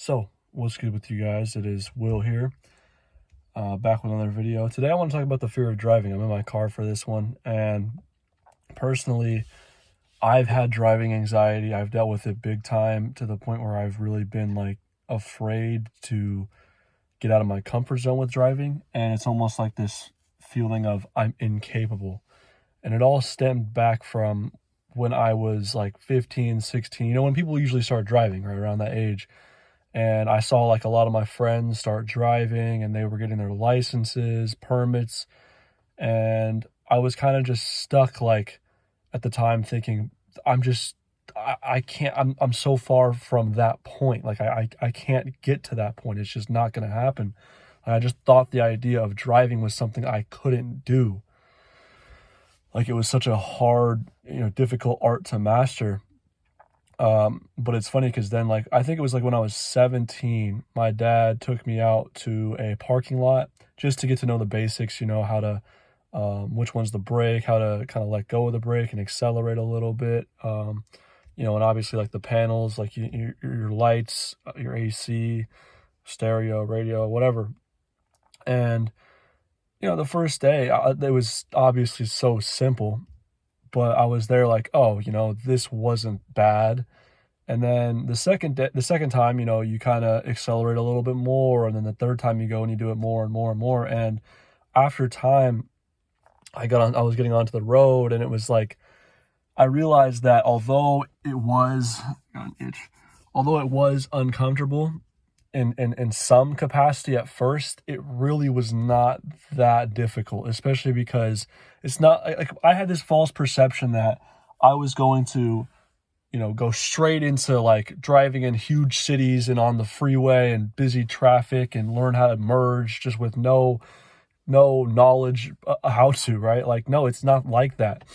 So, what's good with you guys? It is Will here, back with another video. Today I want to talk about the fear of driving. I'm in my car for this one, and personally, I've had driving anxiety. I've dealt with it big time to the point where I've really been like afraid to get out of my comfort zone with driving, and it's almost like this feeling of I'm incapable. And it all stemmed back from when I was like 15, 16, when people usually start driving right around that age. And I saw like a lot of my friends start driving and they were getting their licenses, permits, and I was kind of just stuck like at the time thinking I'm just I can't I'm so far from that point. Like I can't get to that point. It's just not going to happen. I just thought the idea of driving was something I couldn't do. Like it was such a hard, difficult art to master. But it's funny because then, like, I think it was like when I was 17, my dad took me out to a parking lot just to get to know the basics, how to, which one's the brake, how to kind of let go of the brake and accelerate a little bit. And obviously like the panels, like your lights, your AC, stereo, radio, whatever. And, the first day, it was obviously so simple, but I was there like, oh, this wasn't bad. And then the second time, you kind of accelerate a little bit more, and then the third time you go and you do it more and more and more. And after time, I was getting onto the road, and it was like I realized that although it was uncomfortable in some capacity at first, it really was not that difficult, especially because it's not like I had this false perception that I was going to, go straight into like driving in huge cities and on the freeway and busy traffic and learn how to merge just with no knowledge how to, right? Like, no, it's not like that.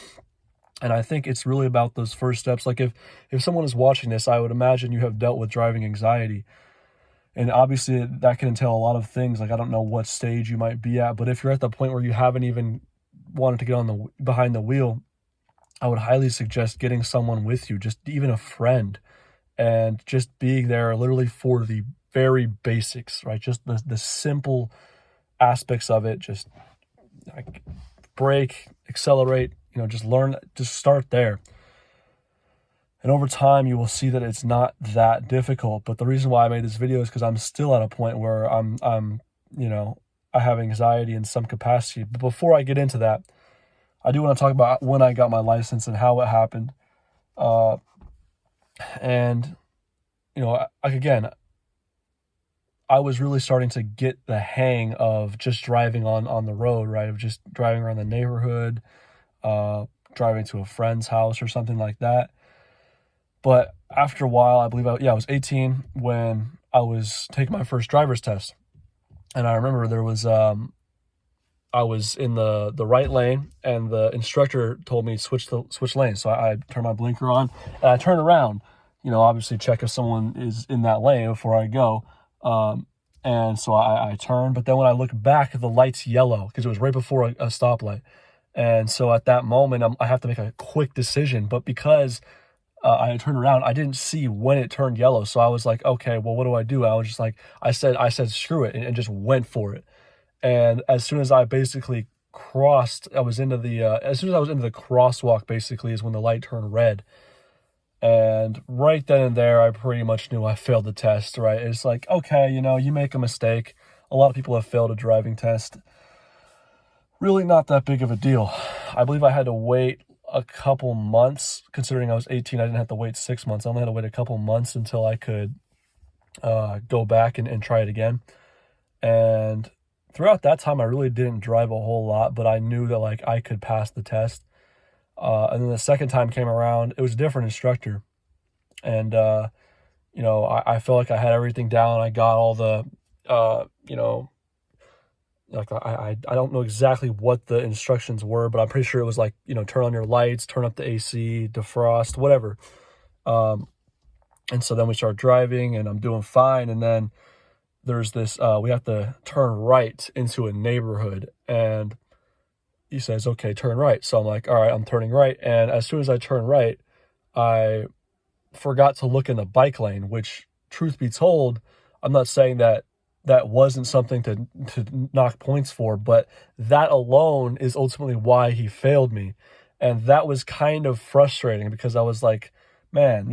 And I think it's really about those first steps. Like if someone is watching this, I would imagine you have dealt with driving anxiety. And obviously that can entail a lot of things. Like, I don't know what stage you might be at, but if you're at the point where you haven't even wanted to get on behind the wheel, I would highly suggest getting someone with you, just even a friend, and just being there literally for the very basics, right? Just the simple aspects of it. Just like brake, accelerate, just start there. And over time, you will see that it's not that difficult. But the reason why I made this video is because I'm still at a point where I have anxiety in some capacity. But before I get into that, I do want to talk about when I got my license and how it happened. Again, I was really starting to get the hang of just driving on the road, right? Of just driving around the neighborhood, driving to a friend's house or something like that. But after a while, I believe I was 18 when I was taking my first driver's test. And I remember there was, I was in the right lane, and the instructor told me to switch lanes. So I turned my blinker on, and I turned around, obviously check if someone is in that lane before I go. And so I turned, but then when I looked back, the light's yellow because it was right before a stoplight. And so at that moment, I have to make a quick decision. But because I had turned around, I didn't see when it turned yellow. So I was like, okay, well, what do I do? I was just like, I said, screw it, and just went for it. And as soon as I basically crossed, as soon as I was into the crosswalk, basically is when the light turned red. And right then and there, I pretty much knew I failed the test, right? It's like, okay, you make a mistake. A lot of people have failed a driving test. Really not that big of a deal. I believe I had to wait a couple months. Considering I was 18, I didn't have to wait 6 months. I only had to wait a couple months until I could go back and try it again. And throughout that time, I really didn't drive a whole lot, but I knew that like I could pass the test. And then the second time came around, it was a different instructor. And, I felt like I had everything down. I got all the, like I don't know exactly what the instructions were, but I'm pretty sure it was like, turn on your lights, turn up the AC, defrost, whatever. And so then we start driving, and I'm doing fine. And then there's this, we have to turn right into a neighborhood, and he says, okay, turn right. So I'm like, all right, I'm turning right. And as soon as I turn right, I forgot to look in the bike lane, which, truth be told, I'm not saying that that wasn't something to knock points for, but that alone is ultimately why he failed me. And that was kind of frustrating because I was like, man,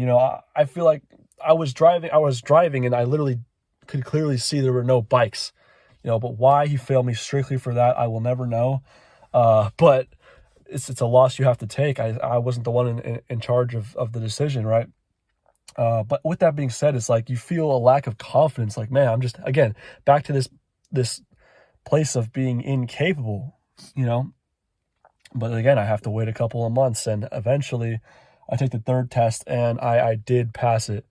I feel like I was driving and I literally could clearly see there were no bikes, but why he failed me strictly for that, I will never know. But it's a loss you have to take. I wasn't the one in charge of the decision, right? But with that being said, it's like you feel a lack of confidence. Like, man, I'm just, again, back to this place of being incapable, But again, I have to wait a couple of months, and eventually I take the third test, and I did pass it.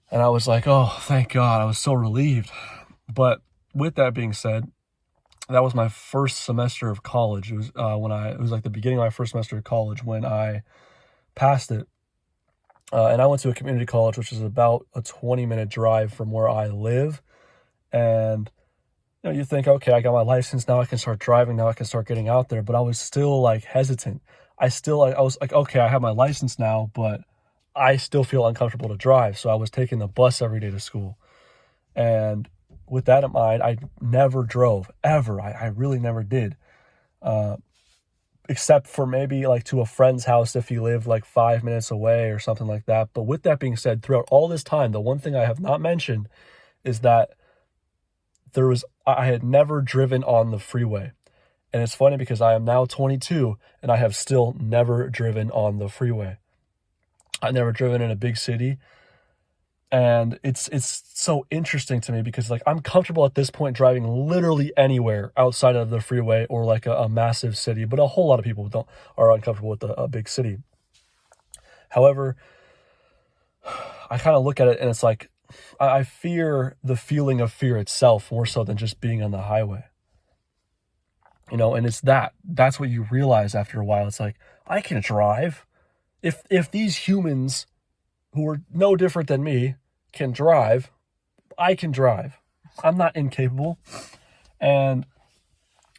And I was like, oh, thank God. I was so relieved. But with that being said, that was my first semester of college. It was it was like the beginning of my first semester of college when I passed it. And I went to a community college, which is about a 20-minute drive from where I live. And, you think, okay, I got my license. Now I can start driving. Now I can start getting out there. But I was still like hesitant. I was like, okay, I have my license now, but I still feel uncomfortable to drive. So I was taking the bus every day to school. And with that in mind, I never drove, ever. I really never did. Except for maybe like to a friend's house if he lived like 5 minutes away or something like that. But with that being said, throughout all this time, the one thing I have not mentioned is that I had never driven on the freeway. And it's funny because I am now 22 and I have still never driven on the freeway. I've never driven in a big city. And it's so interesting to me because like I'm comfortable at this point driving literally anywhere outside of the freeway or like a massive city, but a whole lot of people are uncomfortable with a big city. However, I kind of look at it and it's like I fear the feeling of fear itself more so than just being on the highway. And it's that's what you realize after a while. It's like, I can drive. If these humans who are no different than me can drive, I can drive. I'm not incapable. And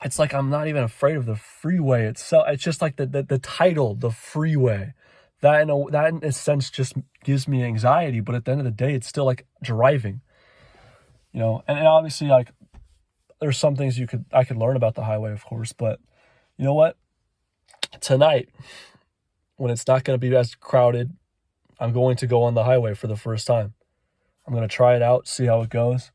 it's like I'm not even afraid of the freeway itself. It's just like the title, the freeway. That in a sense just gives me anxiety, but at the end of the day, it's still like driving. And obviously like there's some things I could learn about the highway, of course, but you know what? Tonight, when it's not going to be as crowded, I'm going to go on the highway for the first time. I'm going to try it out, see how it goes.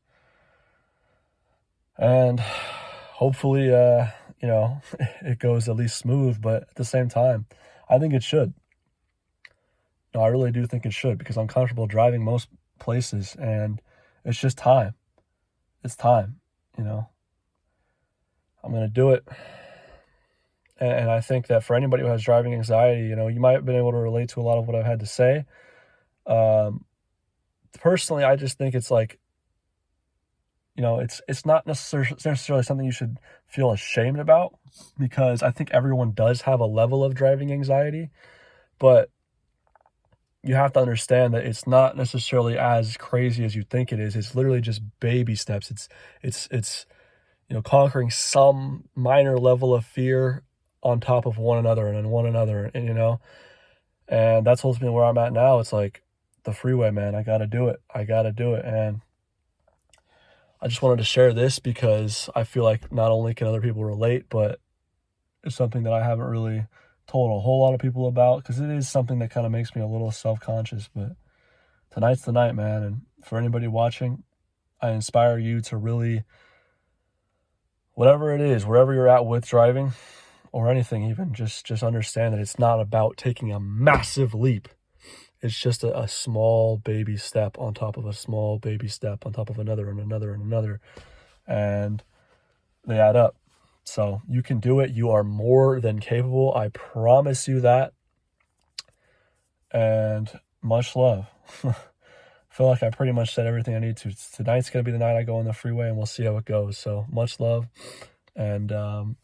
And hopefully, it goes at least smooth, but at the same time, I think it should. No, I really do think it should because I'm comfortable driving most places and it's just time. It's time, I'm going to do it. And I think that for anybody who has driving anxiety, you might have been able to relate to a lot of what I've had to say. Personally, I just think it's like, it's not necessarily something you should feel ashamed about because I think everyone does have a level of driving anxiety, but you have to understand that it's not necessarily as crazy as you think it is. It's literally just baby steps. It's conquering some minor level of fear on top of one another and one another, and that's ultimately where I'm at now. It's like the freeway, man. I got to do it. And I just wanted to share this because I feel like not only can other people relate, but it's something that I haven't really told a whole lot of people about because it is something that kind of makes me a little self-conscious. But tonight's the night, man. And for anybody watching, I inspire you to really, whatever it is, wherever you're at with driving or anything even, just understand that it's not about taking a massive leap. It's just a small baby step on top of a small baby step on top of another and another and another. And they add up. So you can do it. You are more than capable. I promise you that. And much love. I feel like I pretty much said everything I need to. Tonight's going to be the night I go on the freeway and we'll see how it goes. So much love and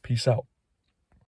peace out.